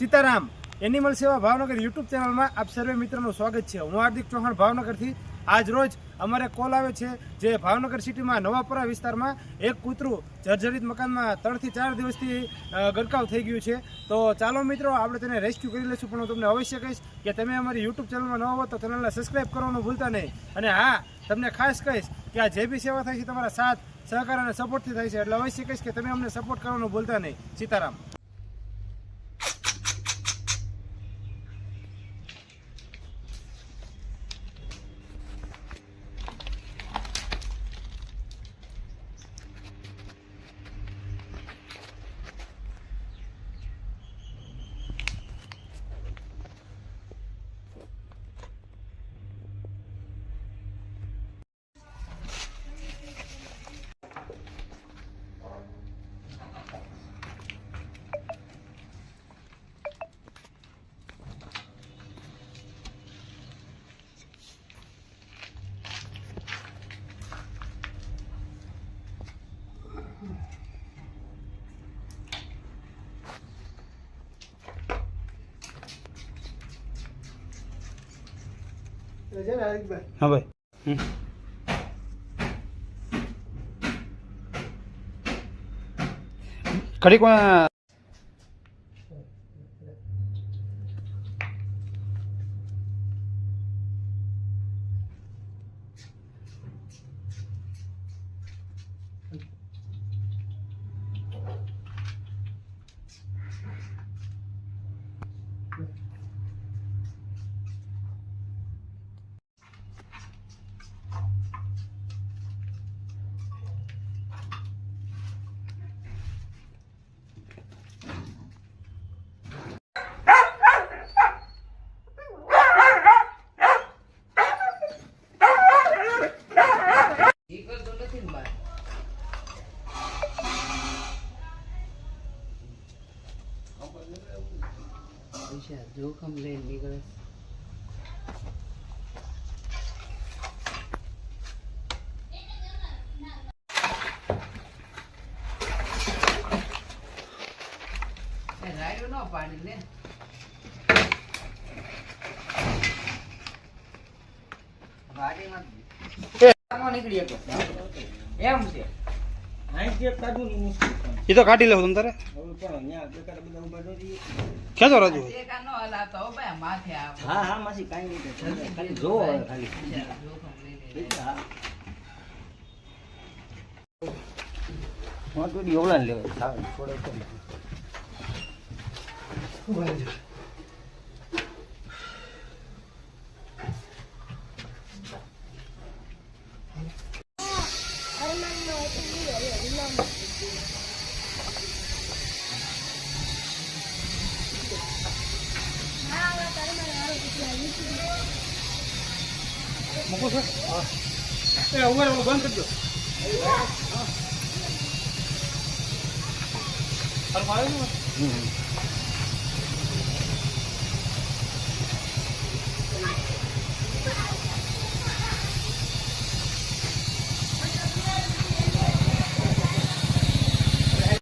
Sitaram animal સેવા Bhavnagar YouTube ચેનલમાં આપ સર્વે મિત્રોનું સ્વાગત છે। હું હાર્દિક ચૌહાણ ભાવનગરથી। આજ રોજ અમારે કોલ આવે છે જે ભાવનગર સિટીમાં નવાપરા વિસ્તારમાં એક કૂતરું જર્જરિત મકાનમાં 3 થી 4 દિવસથી ગરકાવ થઈ ગયું છે। તો ચાલો મિત્રો આપણે તેને રેસ્ક્યુ કરી લઈશું, પણ હું તમને અવશ્ય કહીશ કે તમે અમારી યુટ્યુબ ચેનલમાં નવા હો તો ચેનલને સબસ્ક્રાઈબ કરવાનું ભૂલતા નહીં। અને હા, તમને ખાસ કહીશ કે આ જે બી સેવા થાય છે તમારા સાથ સહકાર અને સપોર્ટથી થાય છે, એટલે અવશ્ય કહીશ કે તમે અમને સપોર્ટ કરવાનું ભૂલતા નહીં। સીતારામ। हाँ भाई कड़ी को जोखम ले निकले राइड ना पानी ने गाड़ी में कामो निकली तो एम से ये तो काटी लो तुम तारे क्या तो राजू ये का नो हला तो बे माथे आ हां हां मासी काई नहीं तो खाली जो खाली जोखम ले हां वहां तो योला ले थोड़े तो મૂકો સર, એ ઉભા રહો, બંધ કરી દો। અરે મારે